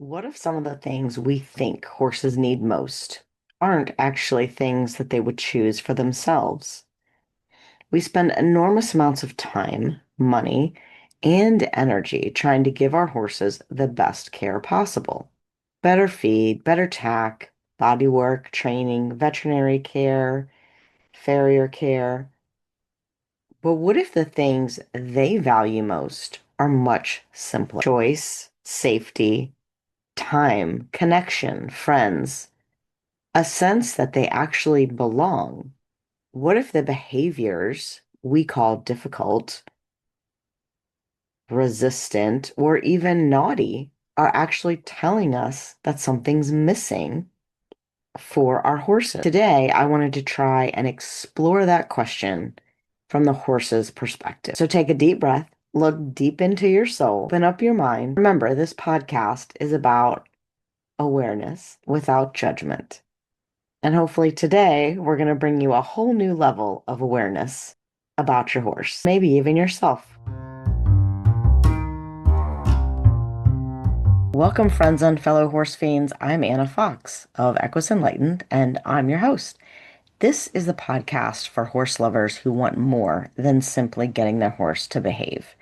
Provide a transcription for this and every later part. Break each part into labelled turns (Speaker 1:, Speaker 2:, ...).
Speaker 1: What if some of the things we think horses need most aren't actually things that they would choose for themselves? We spend enormous amounts of time, money, and energy trying to give our horses the best care possible. Better feed, better tack, body work, training, veterinary care, farrier care. But what if the things they value most are much simpler? Choice, safety, time, connection, friends, a sense that they actually belong. What if the behaviors we call difficult, resistant, or even naughty are actually telling us that something's missing for our horses? Today, I wanted to try and explore that question from the horse's perspective. So take a deep breath, look deep into your soul, open up your mind. Remember, this podcast is about awareness without judgment. And hopefully today we're going to bring you a whole new level of awareness about your horse, maybe even yourself. Welcome, friends and fellow horse fiends. I'm Anna Fox of Equus Enlightened, and I'm your host. This is the podcast for horse lovers who want more than simply getting their horse to behave.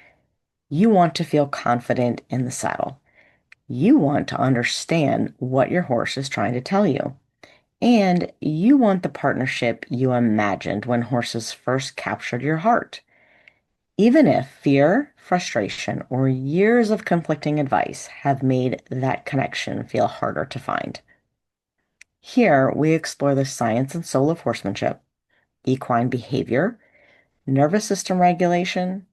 Speaker 1: You want to feel confident in the saddle. You want to understand what your horse is trying to tell you. And you want the partnership you imagined when horses first captured your heart. Even if fear, frustration, or years of conflicting advice have made that connection feel harder to find. Here, we explore the science and soul of horsemanship, equine behavior, nervous system regulation,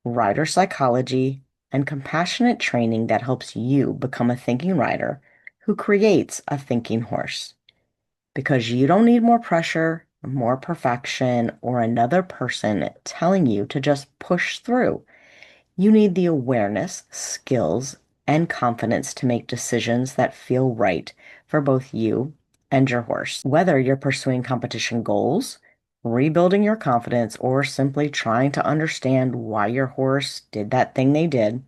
Speaker 1: rider psychology, and compassionate training that helps you become a thinking rider who creates a thinking horse. Because you don't need more pressure, more perfection, or another person telling you to just push through. You need the awareness, skills, and confidence to make decisions that feel right for both you and your horse. Whether you're pursuing competition goals, rebuilding your confidence, or simply trying to understand why your horse did that thing they did,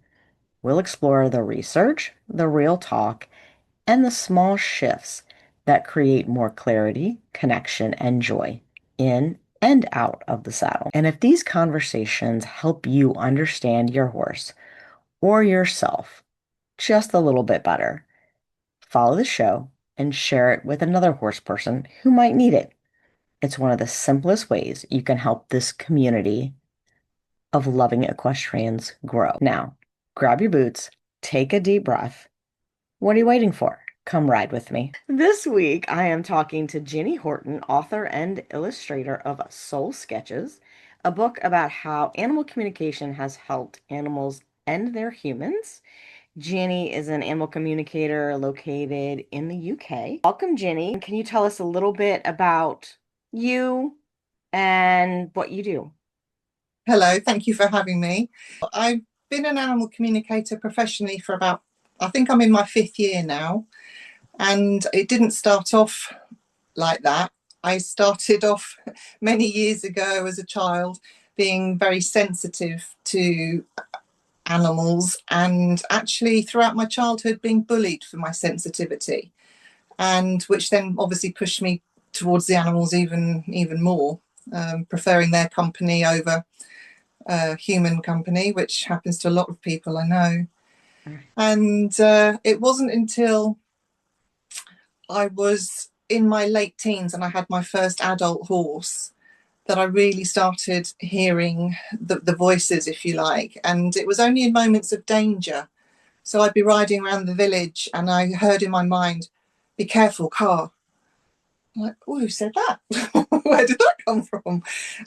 Speaker 1: we'll explore the research, the real talk, and the small shifts that create more clarity, connection, and joy in and out of the saddle. And if these conversations help you understand your horse or yourself just a little bit better, follow the show and share it with another horse person who might need it. It's one of the simplest ways you can help this community of loving equestrians grow. Now, grab your boots, take a deep breath. What are you waiting for? Come ride with me. This week, I am talking to Ginny Horton, author and illustrator of Soul Sketches, a book about how animal communication has helped animals and their humans. Ginny is an animal communicator located in the UK. Welcome, Ginny. Can you tell us a little bit about you and what you do?
Speaker 2: Hello, thank you for having me. I've been an animal communicator professionally for about, I think I'm in my fifth year now, and it didn't start off like that. I started off many years ago as a child being very sensitive to animals, and actually throughout my childhood being bullied for my sensitivity, and which then obviously pushed me towards the animals even more, preferring their company over human company, which happens to a lot of people I know. And it wasn't until I was in my late teens and I had my first adult horse that I really started hearing the voices, if you like. And it was only in moments of danger. So I'd be riding around the village and I heard in my mind, "Be careful, car." I'm like, oh, who said that? Where did that come from?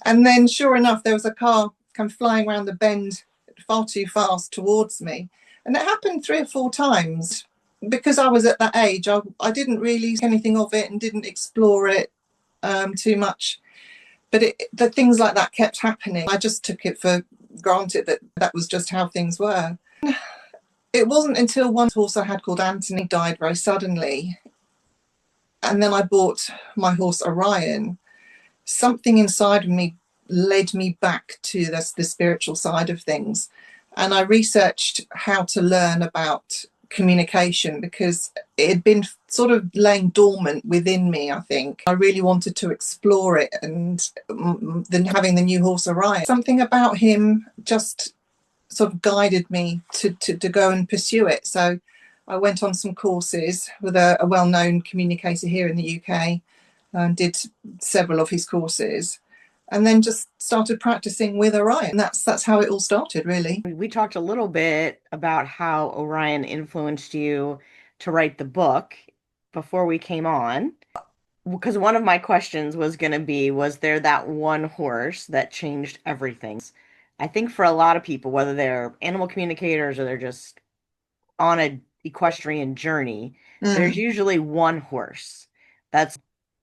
Speaker 2: And then, sure enough, there was a car come flying around the bend far too fast towards me. And it happened 3 or 4 times. Because I was at that age, I didn't really think anything of it and didn't explore it too much. But the things like that kept happening. I just took it for granted that that was just how things were. It wasn't until one horse I had called Anthony died very suddenly. And then I bought my horse Orion. Something inside of me led me back to the spiritual side of things. And I researched how to learn about communication, because it had been sort of laying dormant within me. I think I really wanted to explore it, and then having the new horse Orion, something about him just sort of guided me to go and pursue it. So I went on some courses with a well-known communicator here in the UK, and did several of his courses, and then just started practicing with Orion. That's how it all started, really.
Speaker 1: We talked a little bit about how Orion influenced you to write the book before we came on, because one of my questions was going to be, was there that one horse that changed everything? I think for a lot of people, whether they're animal communicators or they're just on a equestrian journey, there's
Speaker 2: Mm.
Speaker 1: usually one horse that's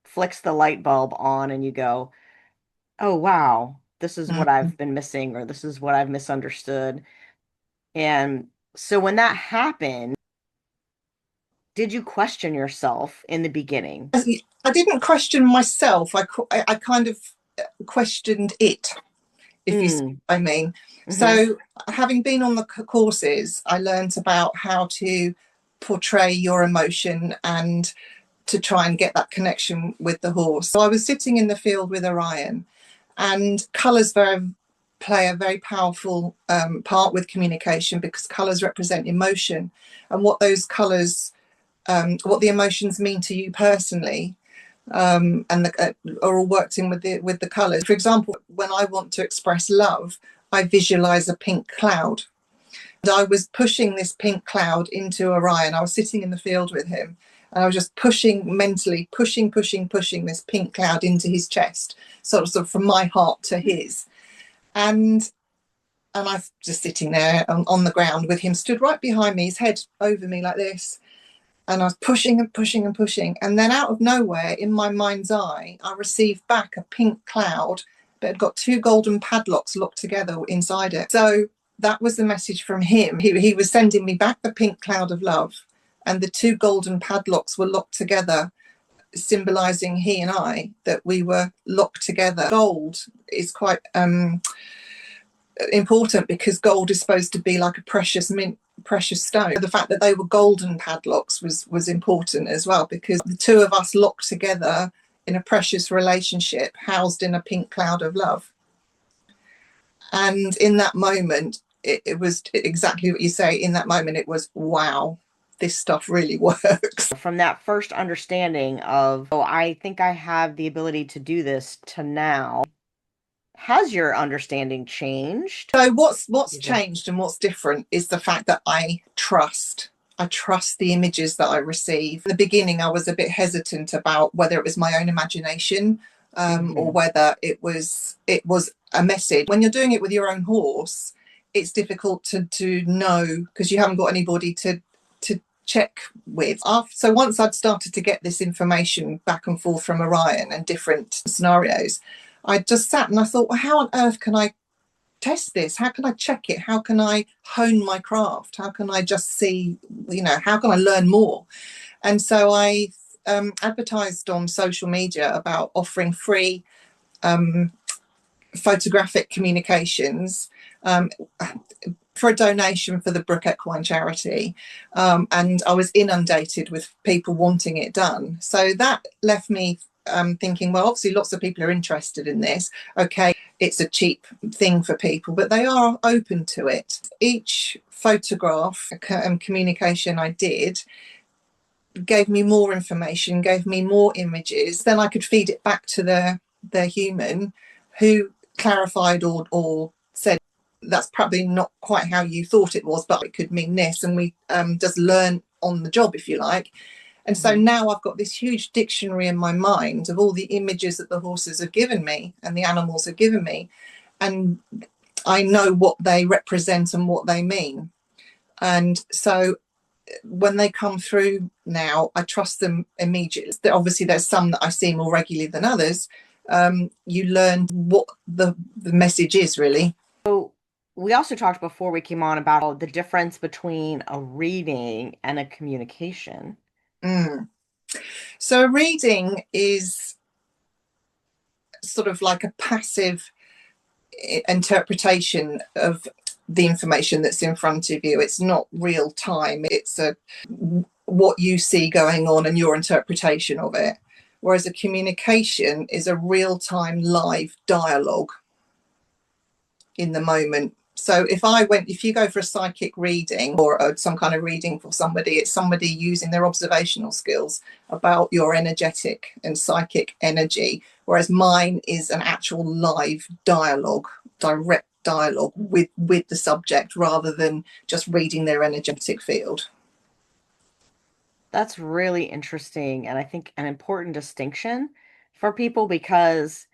Speaker 1: flicks the light bulb on and you go, "Oh wow, this is what
Speaker 2: Mm.
Speaker 1: I've been missing or this is what I've misunderstood." And so when that happened, did you question yourself in the beginning?
Speaker 2: I didn't question myself. I kind of questioned it, if you see
Speaker 1: Mm,
Speaker 2: what I mean.
Speaker 1: mm-hmm,
Speaker 2: So, having been on the courses, I learned about how to portray your emotion and to try and get that connection with the horse. So I was sitting in the field with Orion, and colours play a very powerful part with communication, because colours represent emotion, and what those colours, what the emotions mean to you personally, are all worked in with the colours. For example, when I want to express love, I visualise a pink cloud. And I was pushing this pink cloud into Orion. I was sitting in the field with him, and I was just pushing, mentally pushing this pink cloud into his chest, sort of from my heart to his. And I was just sitting there on the ground with him stood right behind me, his head over me like this. And I was pushing and pushing and pushing. And then out of nowhere, in my mind's eye, I received back a pink cloud that had got two golden padlocks locked together inside it. So that was the message from him. He was sending me back the pink cloud of love. And the two golden padlocks were locked together, symbolizing he and I, that we were locked together. Gold is quite important, because gold is supposed to be like a precious stone. The fact that they were golden padlocks was important as well, because the two of us locked together in a precious relationship, housed in a pink cloud of love. And in that moment, it was exactly what you say. In that moment, it was, wow, this stuff really works.
Speaker 1: from that first understanding of, oh, I think I have the ability to do this, to now, has your understanding changed?
Speaker 2: So what's changed and what's different is the fact that I trust. I trust the images that I receive. In the beginning, I was a bit hesitant about whether it was my own imagination, or
Speaker 1: Mm-hmm.
Speaker 2: whether it was a message. When you're doing it with your own horse, it's difficult to know, because you haven't got anybody to check with. So once I'd started to get this information back and forth from Orion and different scenarios, I just sat and I thought, well, how on earth can I test this? How can I check it? How can I hone my craft? How can I just see, how can I learn more? And so I advertised on social media about offering free photographic communications, for a donation for the Brook Equine charity. And I was inundated with people wanting it done. So that left me thinking, well, obviously lots of people are interested in this. Okay, it's a cheap thing for people, but they are open to it. Each photograph and communication I did gave me more information, gave me more images. Then I could feed it back to the human, who clarified or said, that's probably not quite how you thought it was, but it could mean this. And we just learn on the job, if you like. And so
Speaker 1: Mm-hmm.
Speaker 2: now I've got this huge dictionary in my mind of all the images that the horses have given me and the animals have given me. And I know what they represent and what they mean. And so when they come through now, I trust them immediately. Obviously, there's some that I see more regularly than others. You learn what the message is, really.
Speaker 1: So we also talked before we came on about the difference between a reading and a communication.
Speaker 2: Mm. So a reading is sort of like a passive interpretation of the information that's in front of you. It's not real time. It's what you see going on and your interpretation of it. Whereas a communication is a real time live dialogue in the moment. So if you go for a psychic reading or some kind of reading for somebody, it's somebody using their observational skills about your energetic and psychic energy, whereas mine is an actual live dialogue, direct dialogue with the subject, rather than just reading their energetic field.
Speaker 1: That's really interesting, and I think an important distinction for people, because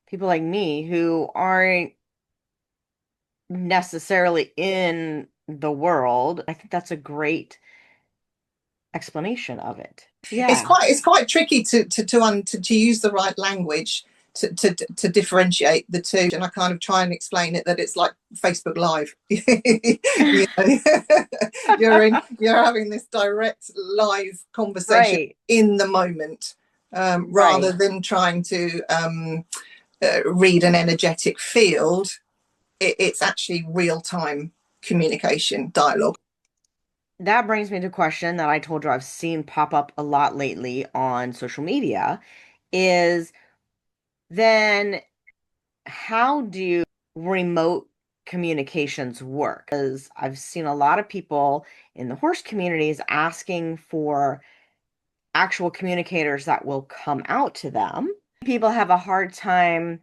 Speaker 1: people like me who aren't necessarily in the world, I think that's a great explanation of it. Yeah,
Speaker 2: It's quite tricky to use the right language to differentiate the two, and I kind of try and explain it that it's like Facebook Live. You know, you're having this direct live conversation
Speaker 1: right,
Speaker 2: in the moment, rather
Speaker 1: right.
Speaker 2: than trying to read an energetic field. It's actually real time communication dialogue.
Speaker 1: That brings me to a question that I told you I've seen pop up a lot lately on social media is then how do remote communications work? Because I've seen a lot of people in the horse communities asking for actual communicators that will come out to them. People have a hard time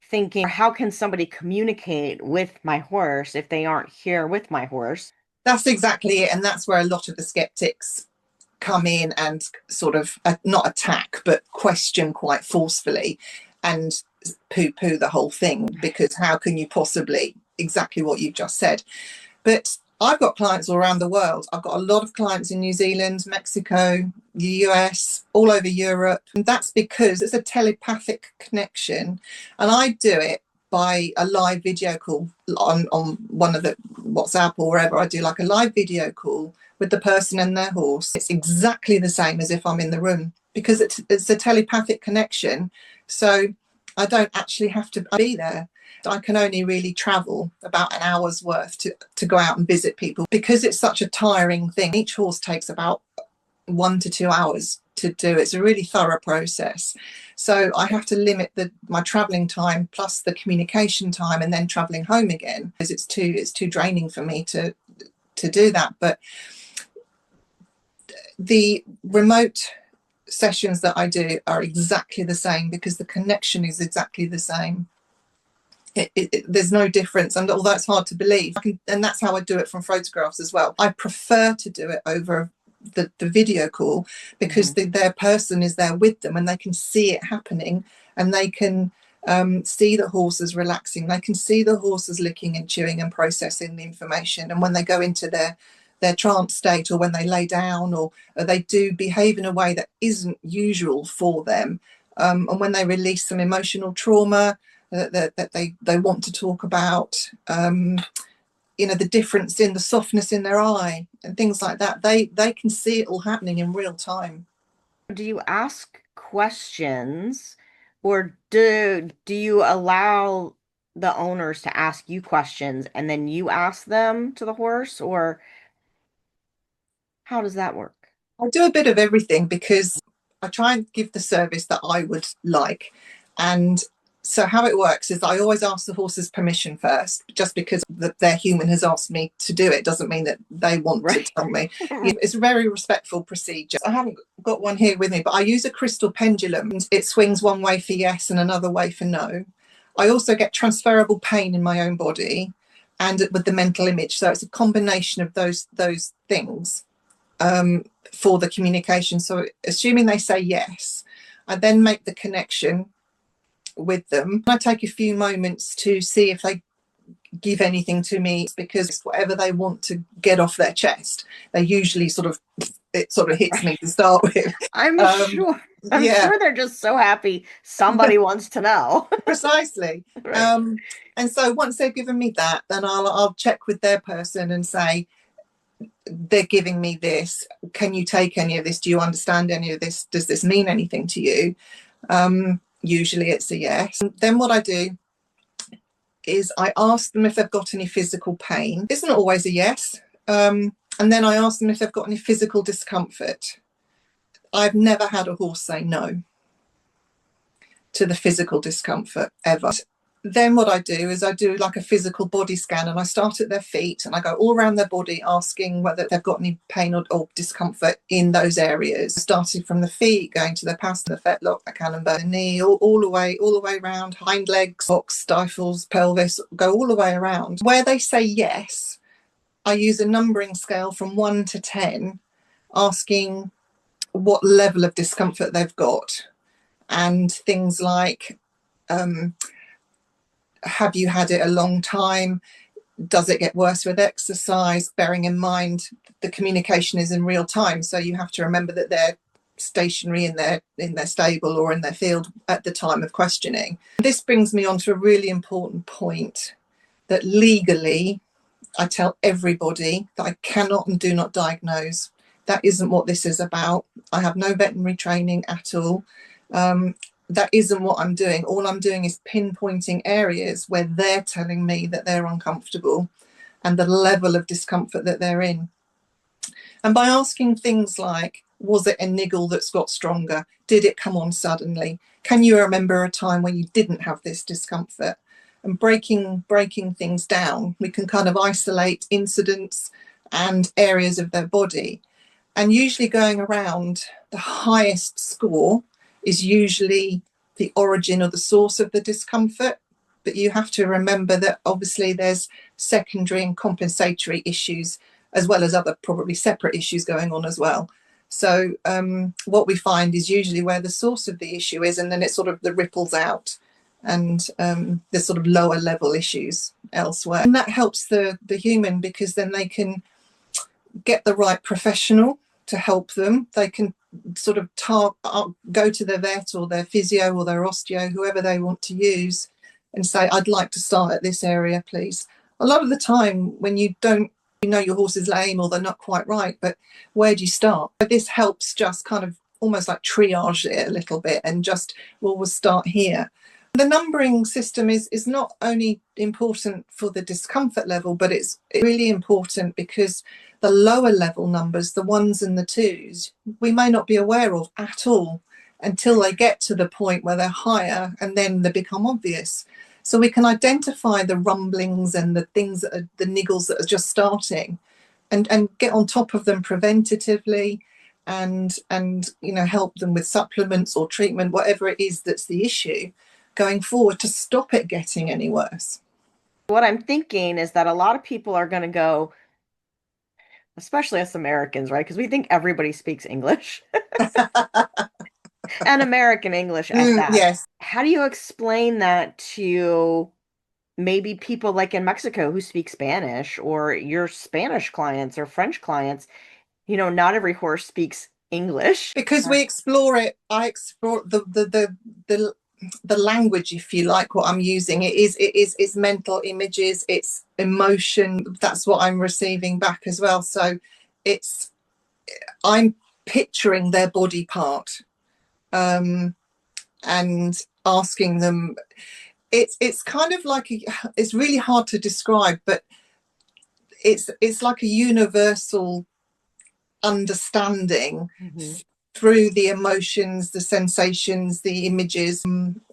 Speaker 1: thinking, how can somebody communicate with my horse if they aren't here with my horse?
Speaker 2: That's exactly it, and that's where a lot of the skeptics come in and sort of not attack but question quite forcefully and poo-poo the whole thing, because how can you possibly, exactly what you've just said. But I've got clients all around the world. I've got a lot of clients in New Zealand, Mexico, the US, all over Europe, and that's because it's a telepathic connection, and I do it by a live video call on one of the WhatsApp or wherever. I do like a live video call with the person and their horse. It's exactly the same as if I'm in the room, because it's a telepathic connection. So I don't actually have to be there. I can only really travel about an hour's worth to go out and visit people, because it's such a tiring thing. Each horse takes about 1 to 2 hours to do. It's a really thorough process. So I have to limit my traveling time plus the communication time, and then traveling home again, because it's too draining for me to do that. But the remote sessions that I do are exactly the same, because the connection is exactly the same. There's no difference, and although it's hard to believe, and that's how I do it from photographs as well. I prefer to do it over the video call, because their person is there with them and they can see it happening, and they can see the horses relaxing, they can see the horses licking and chewing and processing the information, and when they go into their trance state, or when they lay down, or they do behave in a way that isn't usual for them, and when they release some emotional trauma that they want to talk about, the difference in the softness in their eye and things like that, they can see it all happening in real time.
Speaker 1: Do you ask questions, or do you allow the owners to ask you questions and then you ask them to the horse, or how does that work?
Speaker 2: I do a bit of everything, because I try and give the service that I would like. And so how it works is I always ask the horses permission first. Just because their human has asked me to do it doesn't mean that they want to
Speaker 1: Right.
Speaker 2: tell me. It's a very respectful procedure. I haven't got one here with me, but I use a crystal pendulum. It swings one way for yes and another way for no. I also get transferable pain in my own body and with the mental image. So it's a combination of those things for the communication. So assuming they say yes, I then make the connection with them. I take a few moments to see if they give anything to me, because whatever they want to get off their chest, they usually it sort of hits me to start with.
Speaker 1: I'm
Speaker 2: Um,
Speaker 1: sure. I'm
Speaker 2: yeah,
Speaker 1: sure they're just so happy somebody wants to know.
Speaker 2: precisely.
Speaker 1: Right.
Speaker 2: And so once they've given me that, then I'll check with their person and say, they're giving me this. Can you take any of this? Do you understand any of this? Does this mean anything to you? Usually it's a yes. And then what I do is I ask them if they've got any physical pain. It's not always a yes. And then I ask them if they've got any physical discomfort. I've never had a horse say no to the physical discomfort ever. Then what I do is I do like a physical body scan, and I start at their feet and I go all around their body asking whether they've got any pain or discomfort in those areas, starting from the feet, going to the past, the fetlock, the camembert, the knee, all the way around, hind legs, hocks, stifles, pelvis, go all the way around. Where they say yes, I use a numbering scale from 1 to 10, asking what level of discomfort they've got, and things like, have you had it a long time? Does it get worse with exercise? Bearing in mind the communication is in real time, so you have to remember that they're stationary in their stable or in their field at the time of questioning. This brings me on to a really important point, that legally I tell everybody that I cannot and do not diagnose. That isn't what this is about. I have no veterinary training at all. That isn't what I'm doing. All I'm doing is pinpointing areas where they're telling me that they're uncomfortable and the level of discomfort that they're in. And by asking things like, was it a niggle that's got stronger? Did it come on suddenly? Can you remember a time when you didn't have this discomfort? And breaking things down, we can kind of isolate incidents and areas of their body. And usually going around, the highest score is usually the origin or the source of the discomfort. But you have to remember that obviously there's secondary and compensatory issues, as well as other probably separate issues going on as well. So what we find is usually where the source of the issue is, and then it sort of the ripples out, and there's sort of lower level issues elsewhere. And that helps the human, because then they can get the right professional to help them. They can sort of go to their vet or their physio or their osteo, whoever they want to use, and say, I'd like to start at this area, please. A lot of the time when you don't, you know, your horse is lame or they're not quite right, but where do you start? This helps just kind of almost like triage it a little bit and just, well, we'll start here. The numbering system is not only important for the discomfort level, but it's really important because the lower level numbers, the ones and the twos, we may not be aware of at all until they get to the point where they're higher, and then they become obvious. So we can identify the rumblings and the things that are the niggles that are just starting, and get on top of them preventatively, and you know, help them with supplements or treatment, whatever it is that's the issue, going forward to stop it getting any worse.
Speaker 1: What I'm thinking is that a lot of people are going to go, especially us Americans, right? Because we think everybody speaks English and American English at that.
Speaker 2: Yes.
Speaker 1: How do you explain that to maybe people like in Mexico who speak Spanish, or your Spanish clients or French clients? You know, not every horse speaks English.
Speaker 2: Because we explore it. I explore the language, if you like, what I'm using. It is mental images, it's emotion. That's what I'm receiving back as well. So I'm picturing their body part, and asking them. It's kind of like it's really hard to describe, but it's like a universal understanding through the emotions, the sensations, the images,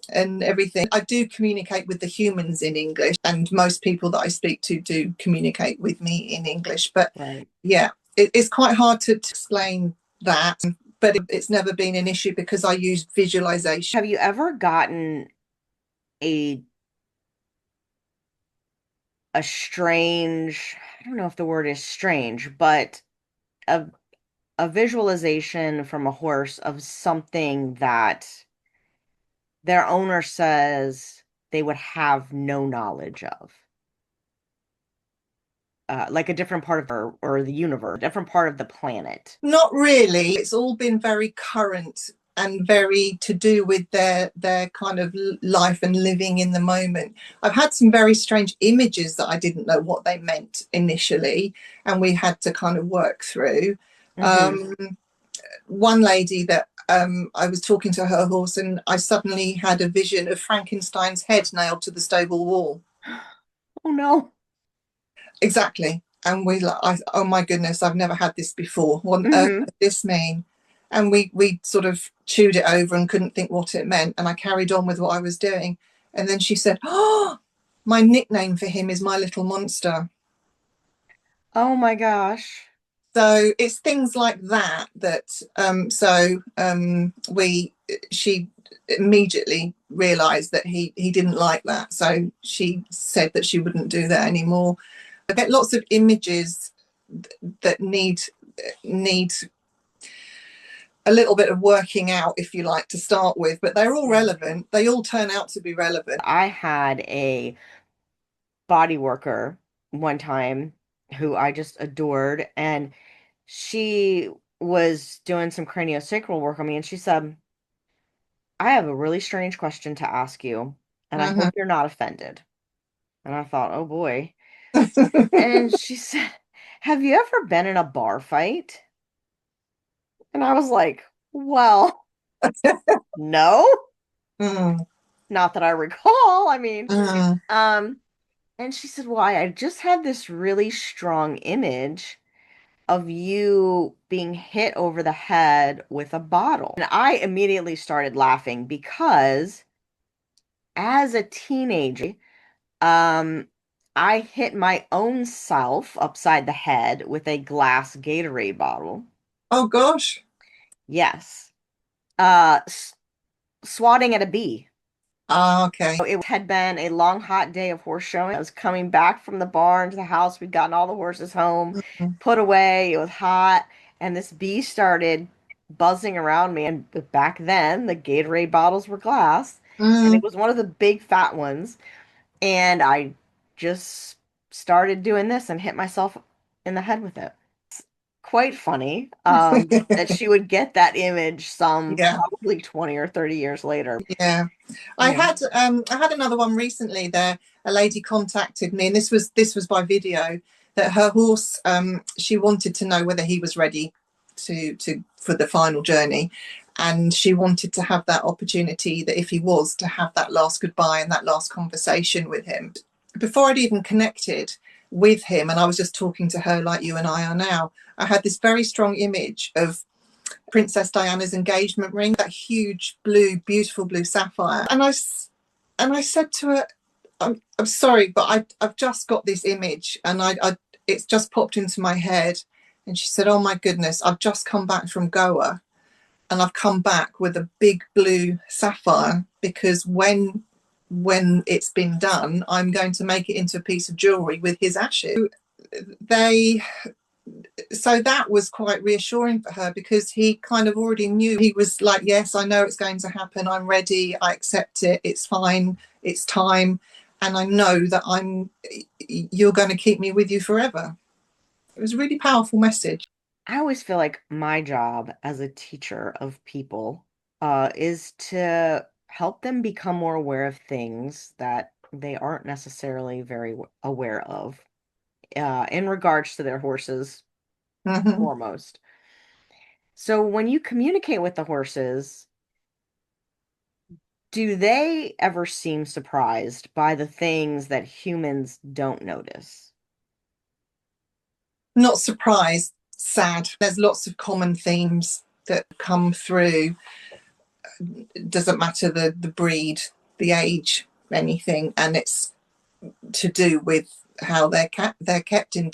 Speaker 2: and everything. I do communicate with the humans in English, and most people that I speak to do communicate with me in English. But
Speaker 1: right.
Speaker 2: Yeah, it's quite hard to explain that, but it's never been an issue because I use visualization.
Speaker 1: Have you ever gotten a strange, I don't know if the word is strange, but a visualization from a horse of something that their owner says they would have no knowledge of? Like a different part of or the universe, different part of the planet.
Speaker 2: Not really. It's all been very current and very to do with their kind of life and living in the moment. I've had some very strange images that I didn't know what they meant initially, and we had to kind of work through. One lady that I was talking to her horse, and I suddenly had a vision of Frankenstein's head nailed to the stable wall.
Speaker 1: Oh no.
Speaker 2: Exactly. And we like, oh my goodness, I've never had this before. What on earth
Speaker 1: Hmm.
Speaker 2: does this mean? And we sort of chewed it over and couldn't think what it meant. And I carried on with what I was doing. And then she said, "Oh, my nickname for him is my little monster."
Speaker 1: Oh my gosh.
Speaker 2: So it's things like that that we she immediately realized that he didn't like that. So she said that she wouldn't do that anymore. I get lots of images that need a little bit of working out, if you like, to start with, but they're all
Speaker 1: Yeah.
Speaker 2: relevant. They all turn out to be relevant.
Speaker 1: I had a body worker one time who I just adored, and she was doing some craniosacral work on me, and she said, I have a really strange question to ask you, and I
Speaker 2: Mm-hmm.
Speaker 1: hope you're not offended. And I thought, oh boy. And she said, have you ever been in a bar fight? And I was like, well, no,
Speaker 2: mm,
Speaker 1: not that I recall. I mean,
Speaker 2: mm.
Speaker 1: um, and she said, why? I just had this really strong image of you being hit over the head with a bottle. And I immediately started laughing because as a teenager, um, I hit my own self upside the head with a glass Gatorade bottle.
Speaker 2: Oh gosh.
Speaker 1: Yes. Swatting at a bee.
Speaker 2: Ah, okay.
Speaker 1: It had been a long, hot day of horse showing. I was coming back from the barn to the house. We'd gotten all the horses home,
Speaker 2: Mm,
Speaker 1: put away. It was hot, and this bee started buzzing around me. And back then, the Gatorade bottles were glass, and it
Speaker 2: mm.
Speaker 1: was one of the big fat ones. And I just started doing this and hit myself in the head with it. Quite funny, that she would get that image some
Speaker 2: Yeah,
Speaker 1: probably 20 or 30 years later.
Speaker 2: yeah.
Speaker 1: Yeah.
Speaker 2: I had another one recently there. A lady contacted me, and this was by video, that her horse, she wanted to know whether he was ready to for the final journey. And she wanted to have that opportunity, that if he was, to have that last goodbye and that last conversation with him. Before I'd even connected with him, and I was just talking to her like you and I are now, I had this very strong image of Princess Diana's engagement ring, that huge blue, beautiful blue sapphire. And I said to her, I'm sorry, but I've just got this image, and it's just popped into my head." And she said, "Oh my goodness, I've just come back from Goa, and I've come back with a big blue sapphire, because when it's been done, I'm going to make it into a piece of jewelry with his ashes." They So that was quite reassuring for her, because he kind of already knew. He was like, "Yes, I know it's going to happen. I'm ready. I accept it. It's fine. It's time. And I know that you're going to keep me with you forever." It was a really powerful message.
Speaker 1: I always feel like my job as a teacher of people is to help them become more aware of things that they aren't necessarily very aware of, in regards to their horses
Speaker 2: Mm-hmm.
Speaker 1: foremost. So when you communicate with the horses, do they ever seem surprised by the things that humans don't notice?
Speaker 2: Not surprised, sad. There's lots of common themes that come through. It doesn't matter the breed, the age, anything, and it's to do with how they're kept in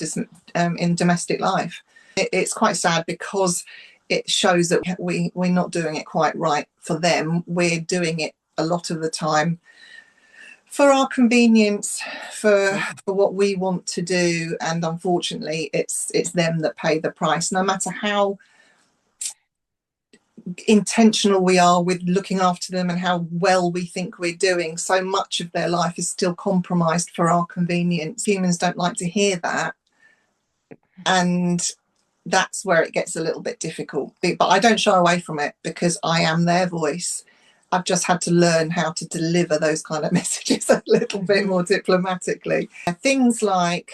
Speaker 2: domestic life. It's quite sad, because it shows that we're not doing it quite right for them. We're doing it a lot of the time for our convenience, for
Speaker 1: Yeah.
Speaker 2: what we want to do, and unfortunately, it's them that pay the price. No matter how intentional we are with looking after them and how well we think we're doing, so much of their life is still compromised for our convenience. Humans don't like to hear that, and that's where it gets a little bit difficult. But I don't shy away from it, because I am their voice. I've just had to learn how to deliver those kind of messages a little bit
Speaker 1: Mhm.
Speaker 2: more diplomatically. Things like,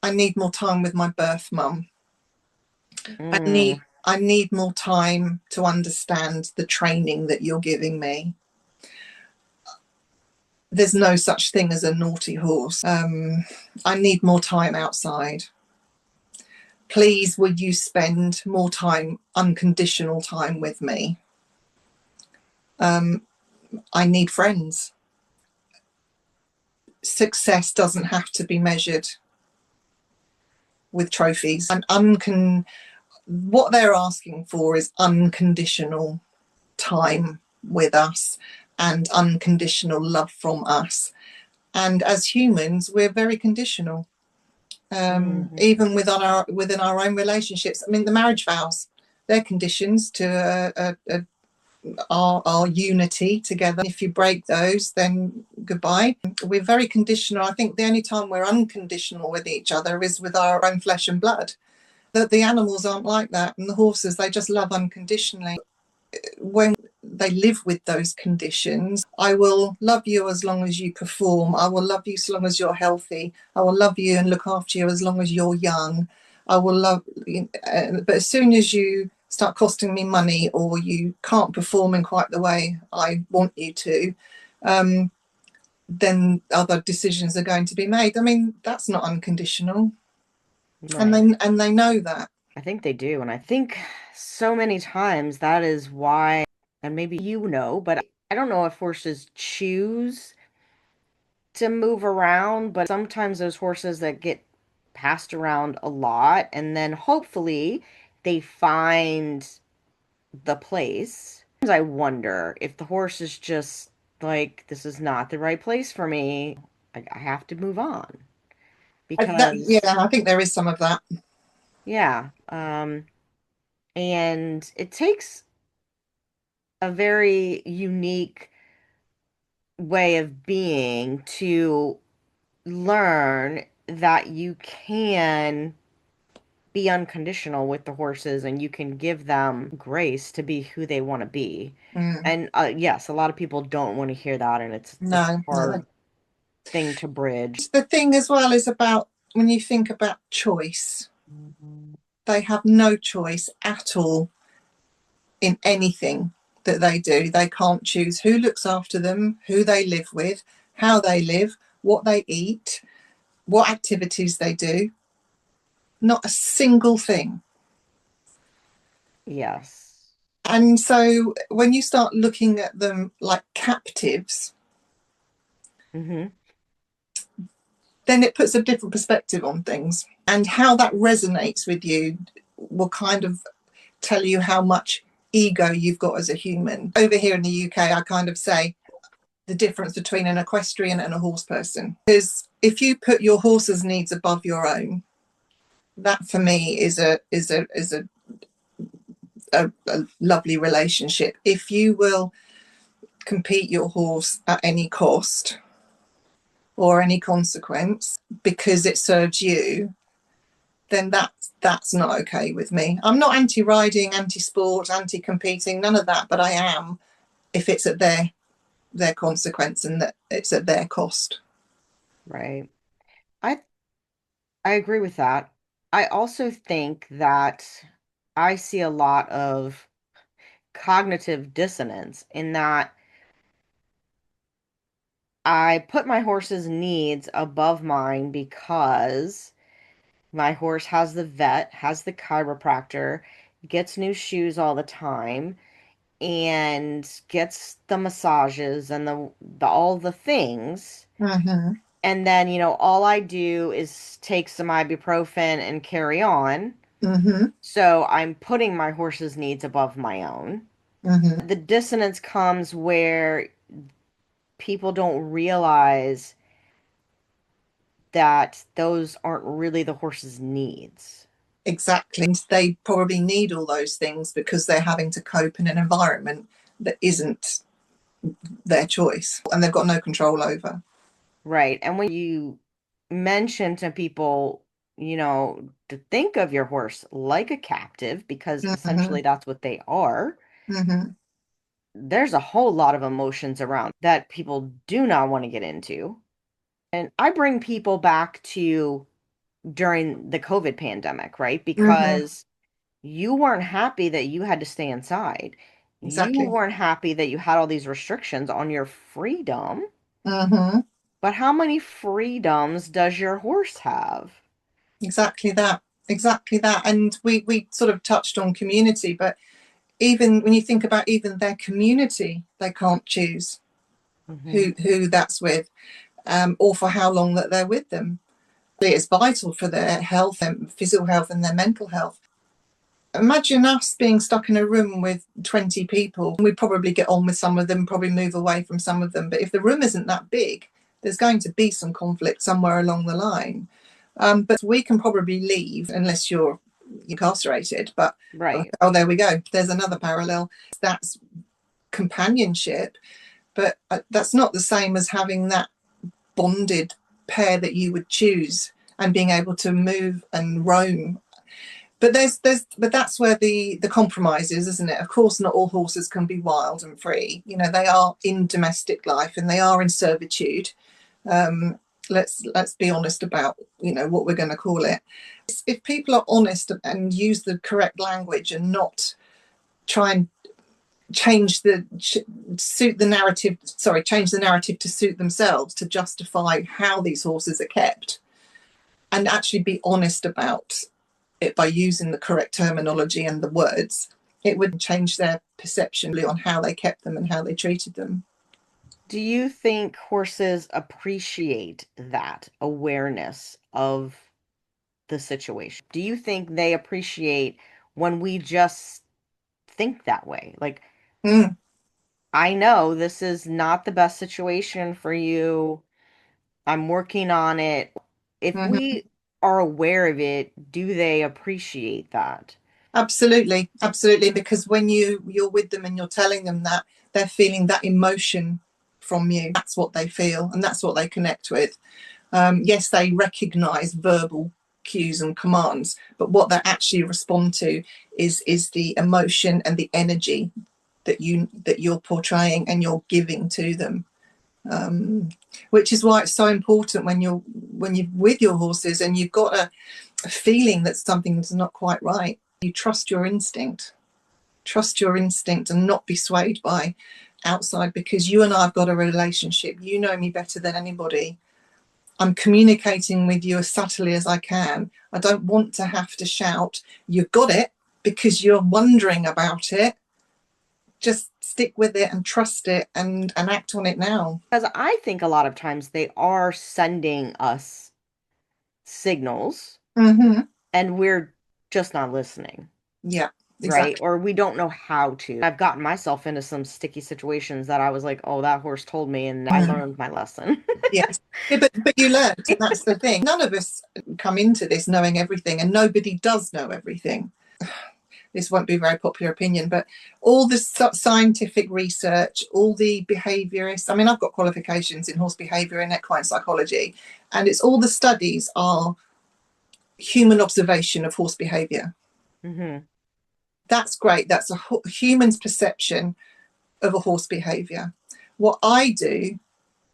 Speaker 2: I need more time with my birth mum. I
Speaker 1: Mm.
Speaker 2: need I need more time to understand the training that you're giving me. there's no such thing as a naughty horse. I need more time outside. Please, would you spend more time, unconditional time with me? I need friends. Success doesn't have to be measured with trophies. What they're asking for is unconditional time with us and unconditional love from us. And as humans, we're very conditional.
Speaker 1: Hmm.
Speaker 2: Even within our own relationships. I mean, the marriage vows, they're conditions to our unity together. If you break those, then goodbye. We're very conditional. I think the only time we're unconditional with each other is with our own flesh and blood. That the animals aren't like that, and the horses, they just love unconditionally. When they live with those conditions, I will love you as long as you perform. I will love you as long as you're healthy. I will love you and look after you as long as you're young. I will love you. But as soon as you start costing me money or you can't perform in quite the way I want you to, then other decisions are going to be made. I mean, that's not unconditional. And
Speaker 1: Right.
Speaker 2: they know that.
Speaker 1: I think they do. And I think so many times that is why, and maybe you know, but I don't know if horses choose to move around, but sometimes those horses that get passed around a lot, and then hopefully they find the place. I wonder if the horse is just like, this is not the right place for me. I have to move on
Speaker 2: Yeah,
Speaker 1: because,
Speaker 2: I think there is some of that.
Speaker 1: yeah, and it takes a very unique way of being to learn that you can be unconditional with the horses and you can give them grace to be who they want to be.
Speaker 2: Mm.
Speaker 1: And yes, a lot of people don't want to hear that, and it's a
Speaker 2: No, no.
Speaker 1: hard thing to bridge.
Speaker 2: The thing as well is about when you think about choice, they have no choice at all in anything that they do. They can't choose who looks after them, who they live with, how they live, what they eat, what activities they do. Not a single thing.
Speaker 1: Yes.
Speaker 2: And so when you start looking at them like captives,
Speaker 1: Hmm.
Speaker 2: then it puts a different perspective on things. And how that resonates with you will kind of tell you how much ego you've got as a human. Over here in the UK, I kind of say the difference between an equestrian and a horse person. Because if you put your horse's needs above your own, that for me is a lovely relationship. If you will compete your horse at any cost or any consequence because it serves you, then that's not okay with me. I'm not anti-riding, anti-sport, anti-competing, none of that, but I am if it's at their consequence and that it's at their cost.
Speaker 1: Right. I I agree with that. I also think that I see a lot of cognitive dissonance in that I put my horse's needs above mine because my horse has the vet, has the chiropractor, gets new shoes all the time, and gets the massages and the all the things.
Speaker 2: Mm-hmm.
Speaker 1: And then, all I do is take some ibuprofen and carry on.
Speaker 2: Mm-hmm.
Speaker 1: So I'm putting my horse's needs above my own.
Speaker 2: Mm-hmm.
Speaker 1: The dissonance comes where people don't realize that those aren't really the horse's needs.
Speaker 2: Exactly. They probably need all those things because they're having to cope in an environment that isn't their choice and they've got no control over.
Speaker 1: Right. And when you mention to people, to think of your horse like a captive, because
Speaker 2: Mm-hmm.
Speaker 1: essentially that's what they are,
Speaker 2: Mm-hmm.
Speaker 1: there's a whole lot of emotions around that people do not want to get into. And I bring people back to during the COVID pandemic, right?
Speaker 2: Mm-hmm.
Speaker 1: Because you weren't happy that you had to stay inside. You
Speaker 2: Exactly.
Speaker 1: weren't happy that you had all these restrictions on your freedom.
Speaker 2: Mm-hmm.
Speaker 1: But how many freedoms does your horse have?
Speaker 2: Exactly that. Exactly that. And we sort of touched on community, but even when you think about even their community, they can't choose
Speaker 1: Hmm.
Speaker 2: who that's with, or for how long that they're with them. It's vital for their health and physical health and their mental health. Imagine us being stuck in a room with 20 people. We'd probably get on with some of them, probably move away from some of them. But if the room isn't that big, there's going to be some conflict somewhere along the line. But we can probably leave unless you're incarcerated. But
Speaker 1: Right.
Speaker 2: oh, there we go. There's another parallel. That's companionship, but that's not the same as having that bonded pair that you would choose and being able to move and roam. But but that's where the compromise is, isn't it? Of course, not all horses can be wild and free. You know, they are in domestic life and they are in servitude. Um, let's be honest about what we're going to call it. If people are honest and use the correct language and not try and change the suit the narrative, sorry, change the narrative to suit themselves, to justify how these horses are kept, and actually be honest about it by using the correct terminology and the words, it would change their perception on how they kept them and how they treated them.
Speaker 1: Do you think horses appreciate that awareness of the situation? Do you think they appreciate when we just think that way? Like,
Speaker 2: Mm,
Speaker 1: I know this is not the best situation for you. I'm working on it. If
Speaker 2: mm-hmm.
Speaker 1: we are aware of it, do they appreciate that?
Speaker 2: Absolutely, absolutely. Because when you're with them and you're telling them that, they're feeling that emotion from you. That's what they feel, and that's what they connect with. Yes, they recognize verbal cues and commands, but what they actually respond to is the emotion and the energy that you're portraying and you're giving to them. Which is why it's so important when you're with your horses and you've got a feeling that something's not quite right. You trust your instinct, and not be swayed by outside, because you and I have got a relationship. You know me better than anybody. I'm communicating with you as subtly as I can. I don't want to have to shout, "You've got it," because you're wondering about it. Just stick with it and trust it, and act on it now.
Speaker 1: Because I think a lot of times they are sending us signals
Speaker 2: Mm-hmm.
Speaker 1: and we're just not listening,
Speaker 2: Yeah,
Speaker 1: right?
Speaker 2: exactly.
Speaker 1: Or we don't know how to. I've gotten myself into some sticky situations that I was like, oh, that horse told me, and I
Speaker 2: Mm.
Speaker 1: learned my lesson.
Speaker 2: Yes. Yeah, but you learned, and that's the thing. None of us come into this knowing everything, and nobody does know everything. This won't be a very popular opinion, but all the scientific research, all the behaviorists, I mean, I've got qualifications in horse behavior and equine psychology, and it's all the studies are human observation of horse behavior.
Speaker 1: Hmm.
Speaker 2: That's great. That's a human's perception of a horse behavior. What I do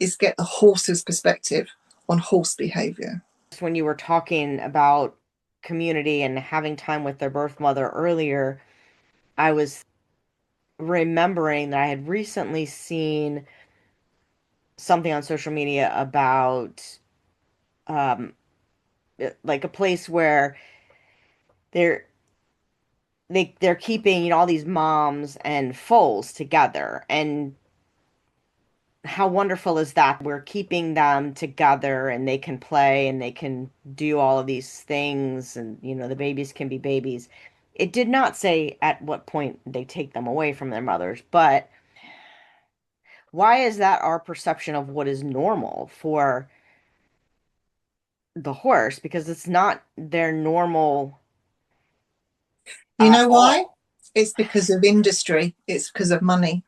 Speaker 2: is get the horse's perspective on horse behavior.
Speaker 1: When you were talking about community and having time with their birth mother earlier, I was remembering that I had recently seen something on social media about um like a place where they're they're keeping, all these moms and foals together, and how wonderful is that? We're keeping them together and they can play and they can do all of these things, and the babies can be babies. It did not say at what point they take them away from their mothers, but why is that our perception of what is normal for the horse? Because it's not their normal
Speaker 2: You
Speaker 1: at
Speaker 2: know why?
Speaker 1: all.
Speaker 2: It's because of industry, it's because of money.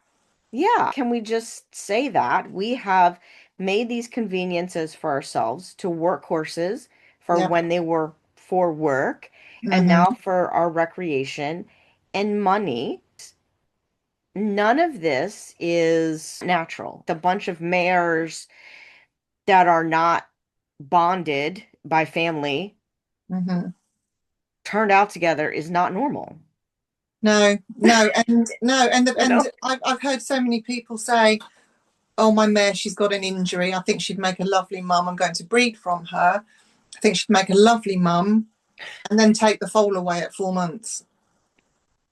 Speaker 1: Yeah, can we just say that we have made these conveniences for ourselves to work horses for
Speaker 2: Yeah.
Speaker 1: when they were for work and now
Speaker 2: Mm-hmm.
Speaker 1: for our recreation and money? None of this is natural. The bunch of mares that are not bonded by family
Speaker 2: Mm-hmm.
Speaker 1: turned out together is not normal.
Speaker 2: No, no, and no,
Speaker 1: You know?
Speaker 2: I've heard so many people say, oh, my mare, she's got an injury. I think she'd make a lovely mum. I'm going to breed from her. I think she'd make a lovely mum, and then take the foal away at 4 months.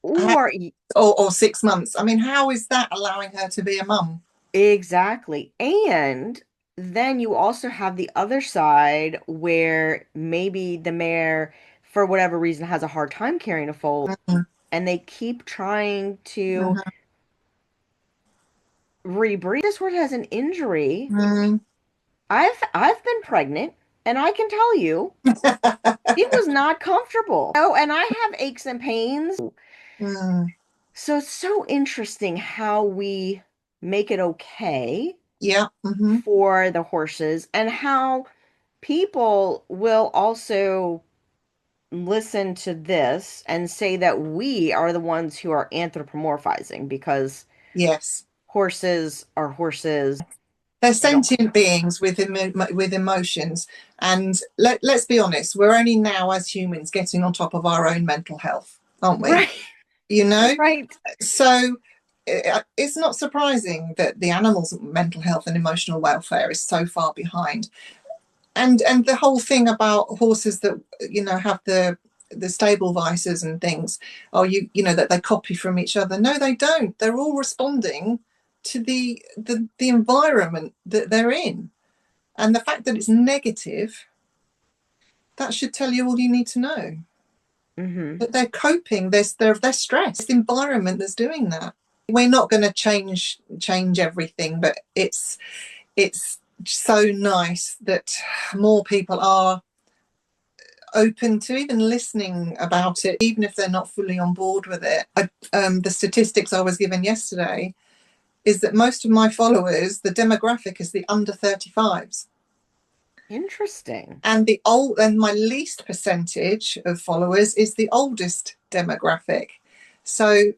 Speaker 1: Or
Speaker 2: Or 6 months. I mean, how is that allowing her to be a mum?
Speaker 1: exactly. And then you also have the other side where maybe the mare, for whatever reason, has a hard time carrying a foal,
Speaker 2: Mm-hmm.
Speaker 1: and they keep trying to
Speaker 2: Mm-hmm.
Speaker 1: rebreed. This horse has an injury.
Speaker 2: Mm.
Speaker 1: I've been pregnant, and I can tell you it was not comfortable. Oh, and I have aches and pains.
Speaker 2: Mm.
Speaker 1: So it's so interesting how we make it okay
Speaker 2: Yeah. Mm-hmm.
Speaker 1: for the horses and how people will also listen to this and say that we are the ones who are anthropomorphizing because
Speaker 2: Yes.
Speaker 1: horses are horses.
Speaker 2: They're
Speaker 1: They don't.
Speaker 2: sentient beings with emotions. And let's be honest, we're only now as humans getting on top of our own mental health, aren't we?
Speaker 1: Right,
Speaker 2: You know?
Speaker 1: right.
Speaker 2: So it's not surprising that the animals' mental health and emotional welfare is so far behind. And the whole thing about horses that have the stable vices and things, oh, that they copy from each other. No, they don't. They're all responding to the environment that they're in, and the fact that it's negative, that should tell you all you need to know.
Speaker 1: Hmm.
Speaker 2: That they're coping. They're stressed. It's the environment that's doing that. We're not going to change everything, but it's so nice that more people are open to even listening about it, even if they're not fully on board with it. The statistics I was given yesterday is that most of my followers, the demographic is the under 35s.
Speaker 1: Interesting.
Speaker 2: And my least percentage of followers is the oldest demographic. So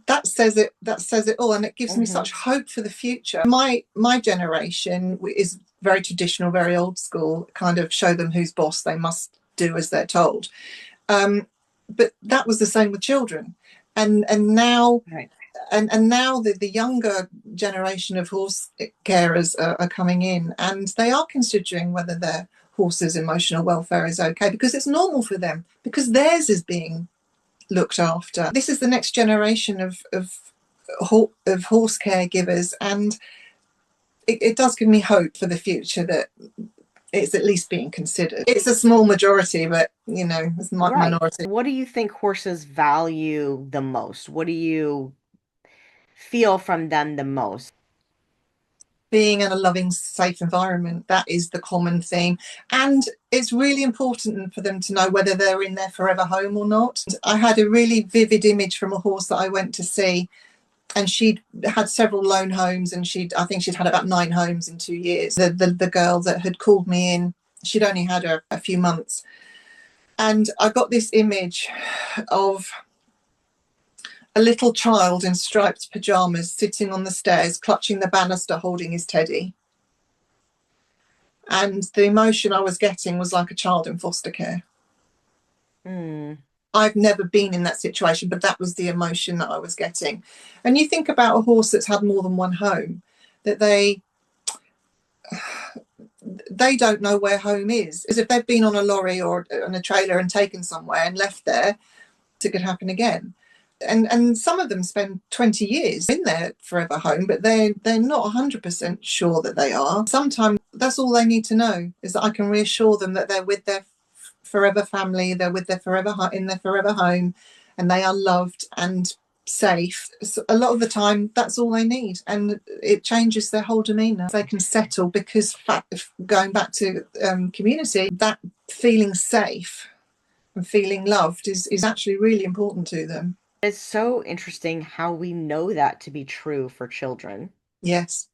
Speaker 2: that says it all, and it gives me
Speaker 1: Hmm.
Speaker 2: such hope for the future. My generation is very traditional, very old school, kind of show them who's boss, they must do as they're told. But that was the same with children, and now
Speaker 1: Right.
Speaker 2: and now the younger generation of horse carers are coming in, and they are considering whether their horse's emotional welfare is okay, because it's normal for them, because theirs is being looked after. This is the next generation of horse caregivers, and it does give me hope for the future that it's at least being considered. It's a small majority, but it's a
Speaker 1: Right.
Speaker 2: minority.
Speaker 1: What do you think horses value the most? What do you feel from them the most?
Speaker 2: Being in a loving, safe environment, that is the common theme. And it's really important for them to know whether they're in their forever home or not. I had a really vivid image from a horse that I went to see, and she'd had several lone homes, and I think she'd had about 9 homes in 2 years. The girl that had called me in, she'd only had her a few months. And I got this image of a little child in striped pajamas sitting on the stairs, clutching the banister, holding his teddy. And the emotion I was getting was like a child in foster care.
Speaker 1: Hmm.
Speaker 2: I've never been in that situation, but that was the emotion that I was getting. And you think about a horse that's had more than one home, that they don't know where home is. As if they've been on a lorry or on a trailer and taken somewhere and left there, it could happen again. And some of them spend 20 years in their forever home, but they're not 100% sure that they are. Sometimes that's all they need to know, is that I can reassure them that they're with their forever family, they're with their forever in their forever home, and they are loved and safe. So a lot of the time that's all they need, and it changes their whole demeanor. They can settle, because going back to community, that feeling safe and feeling loved is actually really important to them.
Speaker 1: It's so interesting how we know that to be true for children,
Speaker 2: Yes.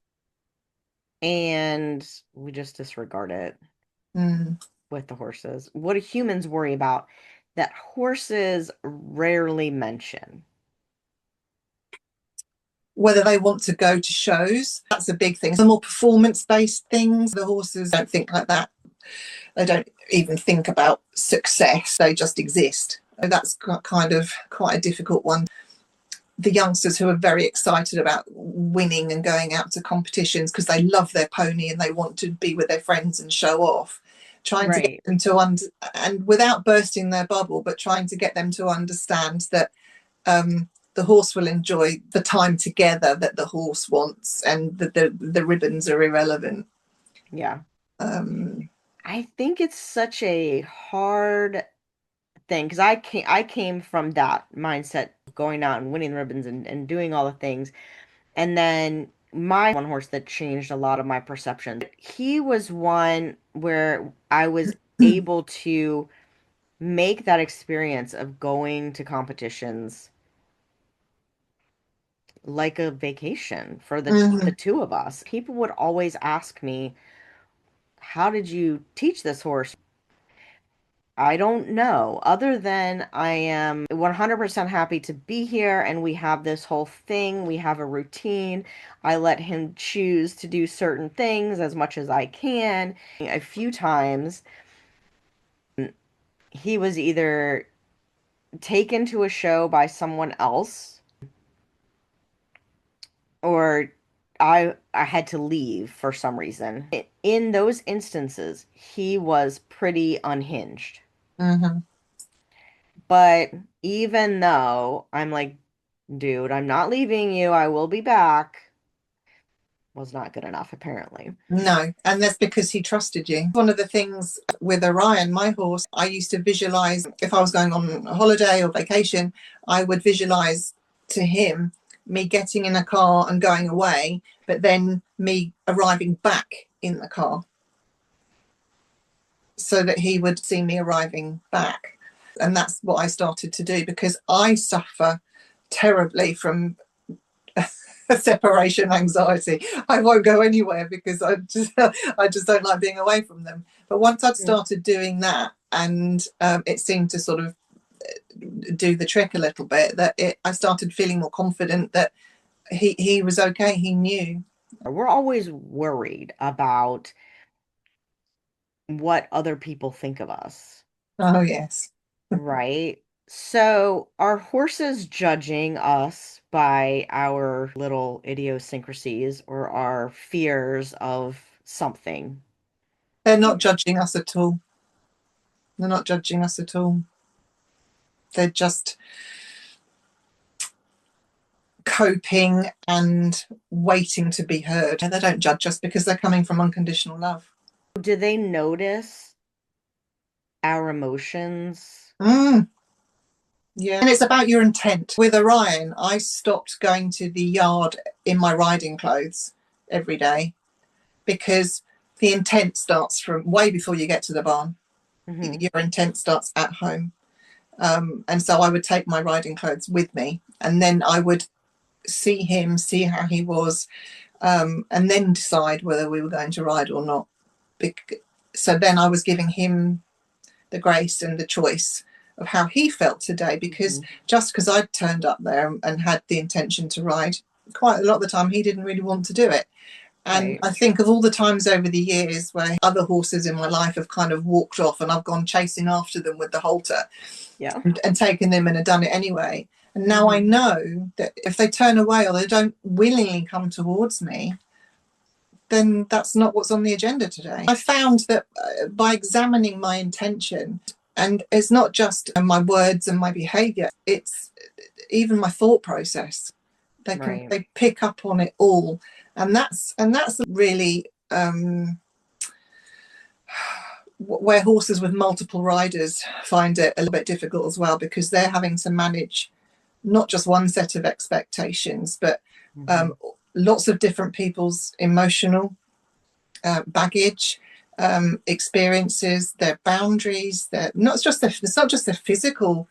Speaker 1: and we just disregard it
Speaker 2: Mm.
Speaker 1: with the horses. What do humans worry about that horses rarely mention?
Speaker 2: Whether they want to go to shows, that's a big thing. The more performance-based things, the horses don't think like that. They don't even think about success. They just exist. That's kind of quite a difficult one. the youngsters who are very excited about winning and going out to competitions because they love their pony and they want to be with their friends and show off, trying to get
Speaker 1: Right.
Speaker 2: them to and without bursting their bubble, but trying to get them to understand that the horse will enjoy the time together that the horse wants, and that the ribbons are irrelevant.
Speaker 1: Yeah.
Speaker 2: um
Speaker 1: I think it's such a hard thing because I came from that mindset, going out and winning ribbons and doing all the things. And then my one horse that changed a lot of my perception. He was one where I was able to make that experience of going to competitions like a vacation for the
Speaker 2: mhm.
Speaker 1: two of us. People would always ask me, "How did you teach this horse?" I don't know, other than I am 100% happy to be here and we have this whole thing. We have a routine. I let him choose to do certain things as much as I can. A few times, he was either taken to a show by someone else or I had to leave for some reason. In those instances, he was pretty unhinged.
Speaker 2: Mhm.
Speaker 1: But even though I'm like, dude, I'm not leaving you, I will be back, was not good enough, apparently.
Speaker 2: No, and that's because he trusted you. One of the things with Orion, my horse, I used to visualize if I was going on a holiday or vacation, I would visualize to him me getting in a car and going away, but then me arriving back in the car so that he would see me arriving back. And that's what I started to do because I suffer terribly from separation anxiety. I won't go anywhere because I just don't like being away from them. But once I'd
Speaker 1: Mm.
Speaker 2: started doing that, and it seemed to sort of do the trick a little bit, I started feeling more confident that he was okay. He knew.
Speaker 1: We're always worried about what other people think of us,
Speaker 2: Oh yes.
Speaker 1: right? So, are horses judging us by our little idiosyncrasies or our fears of something?
Speaker 2: They're not judging us at all. They're not judging us at all. They're just coping and waiting to be heard. They don't judge us because they're coming from unconditional love.
Speaker 1: Do they notice our emotions?
Speaker 2: Mm. Yeah. And it's about your intent. With Orion, I stopped going to the yard in my riding clothes every day because the intent starts from way before you get to the barn.
Speaker 1: Hmm.
Speaker 2: Your intent starts at home. And so I would take my riding clothes with me, and then I would see him, see how he was, and then decide whether we were going to ride or not. So then I was giving him the grace and the choice of how he felt today, because
Speaker 1: Hmm.
Speaker 2: just because I'd turned up there and had the intention to ride, quite a lot of the time he didn't really want to do it. And
Speaker 1: Right.
Speaker 2: I think of all the times over the years where other horses in my life have kind of walked off and I've gone chasing after them with the halter
Speaker 1: Yeah.
Speaker 2: and taken them and have done it anyway. And now I
Speaker 1: Hmm.
Speaker 2: know that if they turn away or they don't willingly come towards me, then that's not what's on the agenda today. I found that by examining my intention, and it's not just my words and my behavior, it's even my thought process.
Speaker 1: Right.
Speaker 2: They pick up on it all, and that's really where horses with multiple riders find it a little bit difficult as well, because they're having to manage not just one set of expectations, but
Speaker 1: Hmm.
Speaker 2: um, lots of different people's emotional baggage, experiences, their boundaries. It's not just their physical,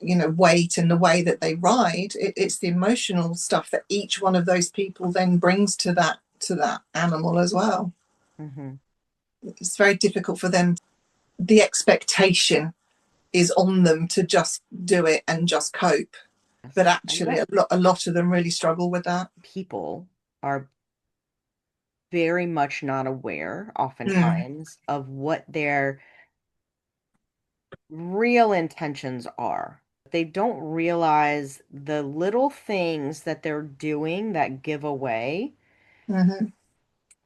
Speaker 2: weight and the way that they ride. It's the emotional stuff that each one of those people then brings to that animal as well.
Speaker 1: Hmm.
Speaker 2: It's very difficult for them. The expectation is on them to just do it and just cope. But
Speaker 1: I
Speaker 2: actually,
Speaker 1: bet
Speaker 2: a lot of them really struggle with that.
Speaker 1: people are very much not aware,
Speaker 2: Mm.
Speaker 1: oftentimes, of what their real intentions are. They don't realize the little things that they're doing that give away
Speaker 2: Hmm.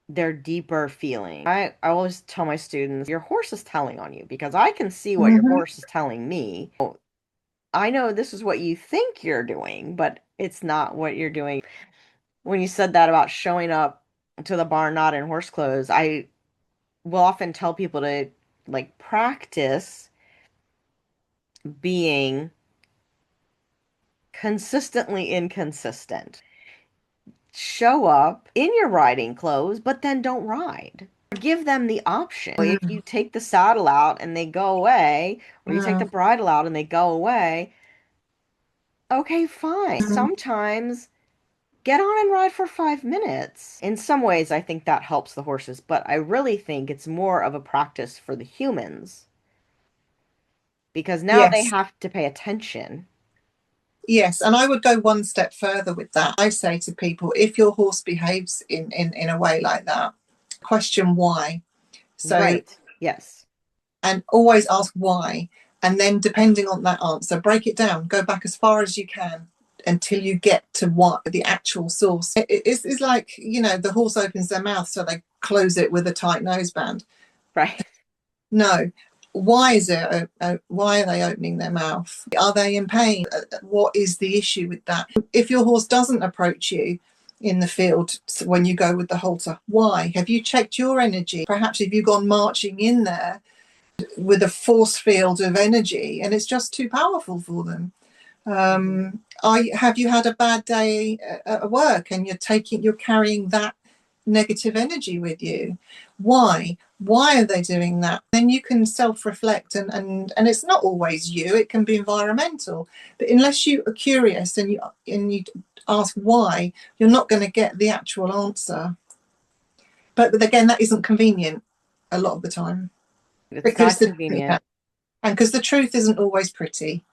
Speaker 1: their deeper feeling. I always tell my students, your horse is telling on you because I can see what your
Speaker 2: Hmm.
Speaker 1: horse is telling me. I know this is what you think you're doing, but it's not what you're doing. When you said that about showing up to the barn not in horse clothes, I will often tell people to like practice being consistently inconsistent. Show up in your riding clothes, but then don't ride. Give them the option. If you take the saddle out and they go away, or you take the
Speaker 2: Mm.
Speaker 1: bridle out and they go away, okay, fine.
Speaker 2: Mm.
Speaker 1: Sometimes get on and ride for 5 minutes. In some ways, I think that helps the horses, but I really think it's more of a practice for the humans because now they
Speaker 2: Yes.
Speaker 1: have to pay attention.
Speaker 2: Yes, and I would go one step further with that. I say to people, if your horse behaves in a way like that, question why. So,
Speaker 1: Right. Yes.
Speaker 2: and always ask why. And then, depending on that answer, break it down, go back as far as you can until you get to what the actual source. It's like, the horse opens their mouth, so they close it with a tight noseband.
Speaker 1: Right.
Speaker 2: No. Why is it? Why are they opening their mouth? Are they in pain? What is the issue with that? If your horse doesn't approach you in the field when you go with the halter, why? Have you checked your energy? Perhaps have you gone marching in there with a force field of energy and it's just too powerful for them?
Speaker 1: Mhm.
Speaker 2: Have you had a bad day at work and you're carrying that negative energy with you? Why are they doing that? Then you can self-reflect, and it's not always you, it can be environmental, but unless you are curious and you ask why, you're not going to get the actual answer. But again, that isn't convenient a lot of the time,
Speaker 1: It's
Speaker 2: because
Speaker 1: not convenient.
Speaker 2: the truth isn't always pretty.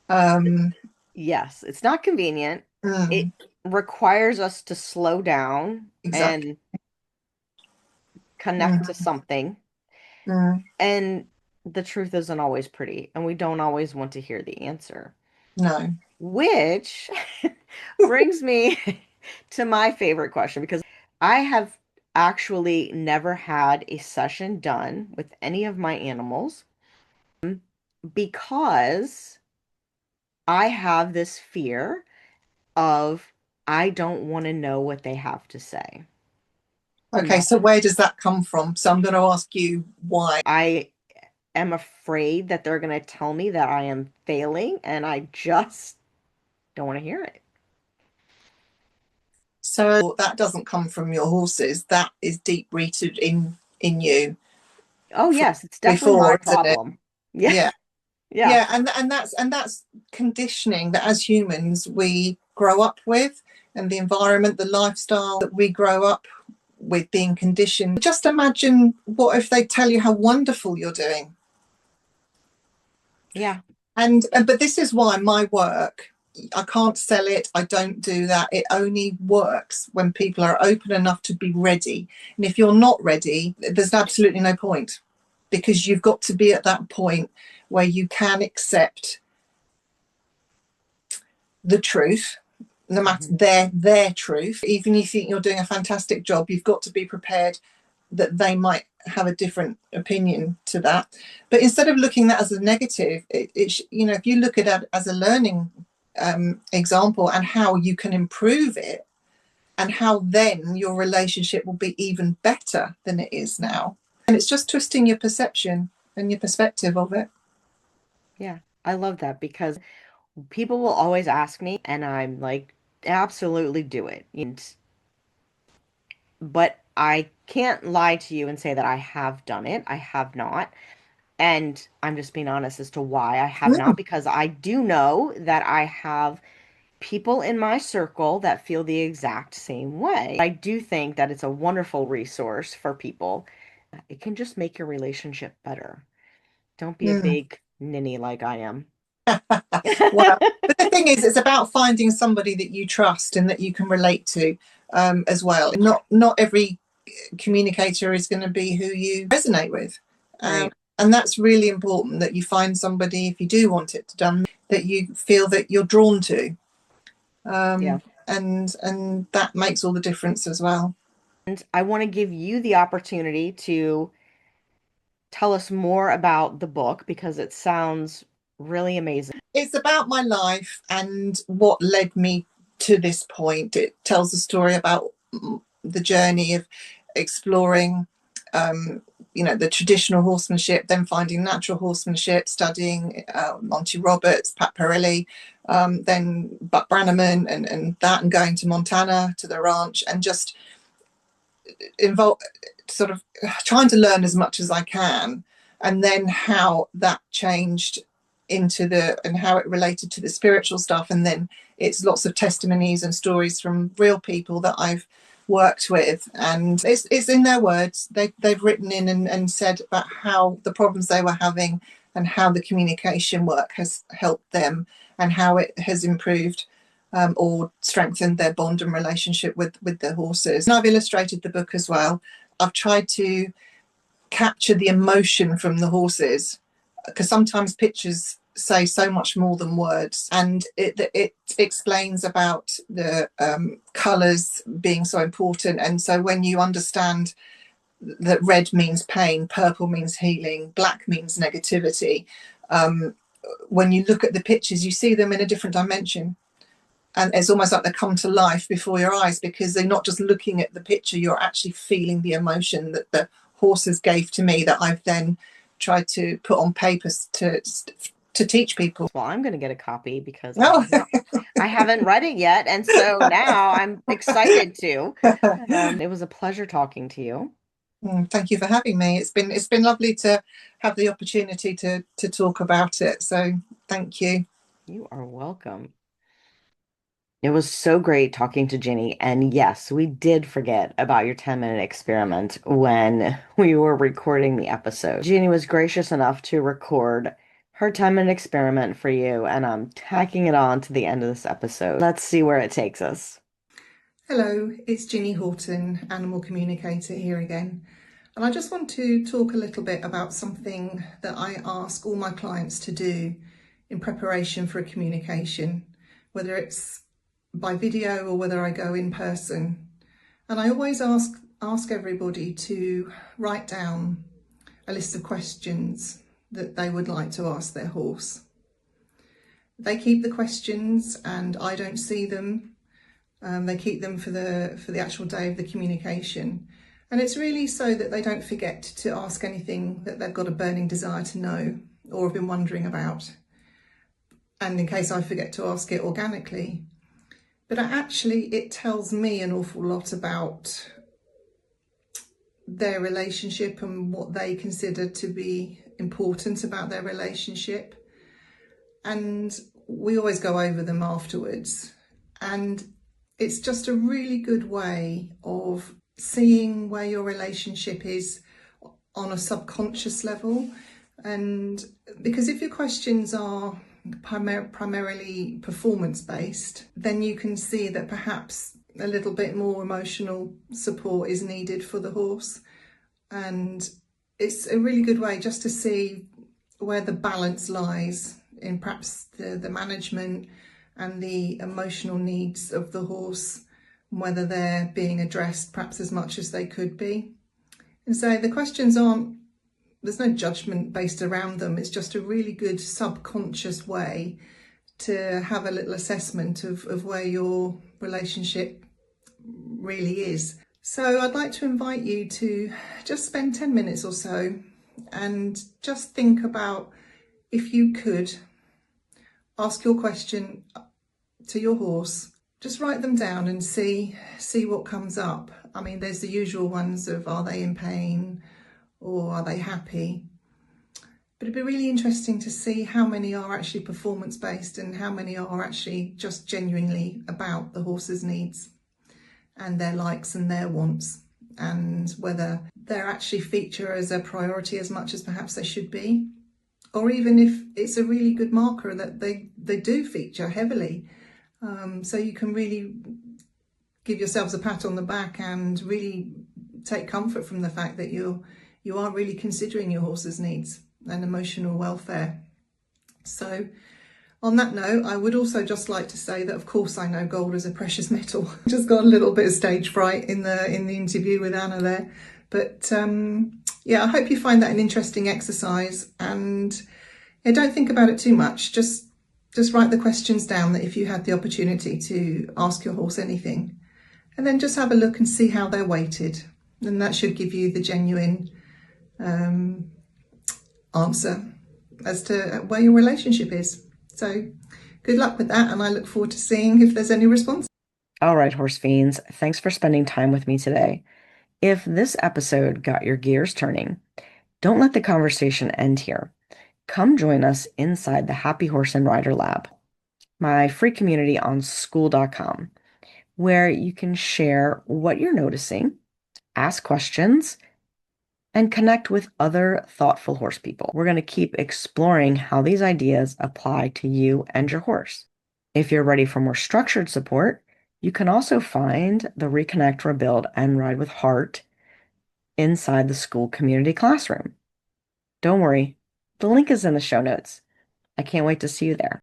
Speaker 2: um
Speaker 1: Yes, it's not convenient. It
Speaker 2: mm,
Speaker 1: requires us to slow down
Speaker 2: exactly.
Speaker 1: and connect to
Speaker 2: Mm,
Speaker 1: something.
Speaker 2: mm,
Speaker 1: And the truth isn't always pretty, and we don't always want to hear the answer.
Speaker 2: no.
Speaker 1: Which brings me to my favorite question because I have actually never had a session done with any of my animals because I have this fear of I don't want to know what they have to say.
Speaker 2: Okay,
Speaker 1: No.
Speaker 2: so where does that come from? So I'm going to ask you why.
Speaker 1: I am afraid that they're going to tell me that I am failing and I just don't want to hear it.
Speaker 2: So that doesn't come from your horses. That is deep rooted in you
Speaker 1: Oh,
Speaker 2: from
Speaker 1: yes, it's definitely my
Speaker 2: before, isn't it?
Speaker 1: problem. Yeah.
Speaker 2: Yeah,
Speaker 1: Yeah.
Speaker 2: yeah, and that's conditioning that as humans we grow up with, and the environment, the lifestyle that we grow up with being conditioned. Just imagine what if they tell you how wonderful you're doing.
Speaker 1: Yeah.
Speaker 2: And but this is why my work, I can't sell it, I don't do that. It only works when people are open enough to be ready. And if you're not ready, there's absolutely no point, because you've got to be at that point where you can accept the truth, no matter
Speaker 1: Mhm.
Speaker 2: their truth. Even if you think you're doing a fantastic job, you've got to be prepared that they might have a different opinion to that. But instead of looking at that as a negative, if you look at it as a learning example and how you can improve it, and how then your relationship will be even better than it is now. And it's just twisting your perception and your perspective of it.
Speaker 1: Yeah. I love that because people will always ask me, and I'm like, absolutely do it. But I can't lie to you and say that I have done it. I have not. And I'm just being honest as to why I have not,
Speaker 2: Mm.
Speaker 1: because I do know that I have people in my circle that feel the exact same way. I do think that it's a wonderful resource for people. It can just make your relationship better. Don't be a
Speaker 2: Mm.
Speaker 1: big ninny like I am.
Speaker 2: Well, but the thing is, it's about finding somebody that you trust and that you can relate to, as well. Not every communicator is going to be who you resonate with,
Speaker 1: Right.
Speaker 2: and that's really important, that you find somebody, if you do want it done, that you feel that you're drawn to.
Speaker 1: Yeah.
Speaker 2: And that makes all the difference as well.
Speaker 1: And I want to give you the opportunity to tell us more about the book because it sounds really amazing.
Speaker 2: It's about my life and what led me to this point. It tells a story about the journey of exploring, the traditional horsemanship, then finding natural horsemanship, studying Monty Roberts, Pat Pirelli, then Buck Brannaman, and going to Montana to the ranch, and just involved, sort of trying to learn as much as I can, and then how that changed and how it related to the spiritual stuff. And then it's lots of testimonies and stories from real people that I've worked with, and it's in their words. They've written in and said about how the problems they were having and how the communication work has helped them and how it has improved or strengthened their bond and relationship with their horses. And I've illustrated the book as well. I've tried to capture the emotion from the horses, because sometimes pictures say so much more than words, and it explains about the colours being so important. And so when you understand that red means pain, purple means healing, black means negativity, when you look at the pictures you see them in a different dimension, and it's almost like they come to life before your eyes, because they're not just looking at the picture, you're actually feeling the emotion that the horses gave to me, that I've then tried to put on paper to teach people.
Speaker 1: Well, I'm going to get a copy because
Speaker 2: Oh.
Speaker 1: I haven't read it yet, and so now I'm excited to. It was a pleasure talking to you.
Speaker 2: Thank you for having me. It's been lovely to have the opportunity to talk about it. So thank you.
Speaker 1: You are welcome. It was so great talking to Ginny. And yes, we did forget about your 10-minute experiment when we were recording the episode. Ginny was gracious enough to record her 10-minute experiment for you, and I'm tacking it on to the end of this episode. Let's see where it takes us.
Speaker 2: Hello, it's Ginny Horton, animal communicator here again. And I just want to talk a little bit about something that I ask all my clients to do in preparation for a communication, whether it's by video or whether I go in person. And I always ask everybody to write down a list of questions that they would like to ask their horse. They keep the questions and I don't see them. They keep them for the actual day of the communication. And it's really so that they don't forget to ask anything that they've got a burning desire to know or have been wondering about. And in case I forget to ask it organically. But actually it tells me an awful lot about their relationship and what they consider to be important about their relationship. And we always go over them afterwards. And it's just a really good way of seeing where your relationship is on a subconscious level. And because if your questions are primarily performance-based, then you can see that perhaps a little bit more emotional support is needed for the horse. And it's a really good way just to see where the balance lies in perhaps the management and the emotional needs of the horse, whether they're being addressed perhaps as much as they could be. And so the questions there's no judgment based around them. It's just a really good subconscious way to have a little assessment of where your relationship really is. So I'd like to invite you to just spend 10 minutes or so and just think about, if you could ask your question to your horse, just write them down and see what comes up. I mean, there's the usual ones of, are they in pain or are they happy? But it'd be really interesting to see how many are actually performance based and how many are actually just genuinely about the horse's needs and their likes and their wants, and whether they're actually feature as a priority as much as perhaps they should be, or even if it's a really good marker that they do feature heavily. So you can really give yourselves a pat on the back and really take comfort from the fact that you are really considering your horse's needs and emotional welfare. So On that note, I would also just like to say that, of course, I know gold is a precious metal. Just got a little bit of stage fright in the interview with Anna there, but yeah, I hope you find that an interesting exercise, and yeah, don't think about it too much. Just write the questions down that if you had the opportunity to ask your horse anything, and then just have a look and see how they're weighted, and that should give you the genuine answer as to where your relationship is. So good luck with that, and I look forward to seeing if there's any response.
Speaker 1: All right, horse fiends, thanks for spending time with me today. If this episode got your gears turning, don't let the conversation end here. Come join us inside the Happy Horse and Rider Lab, my free community on school.com, where you can share what you're noticing, ask questions, and connect with other thoughtful horse people. We're going to keep exploring how these ideas apply to you and your horse. If you're ready for more structured support, you can also find the Reconnect, Rebuild, and Ride with Heart inside the school community classroom. Don't worry, the link is in the show notes. I can't wait to see you there.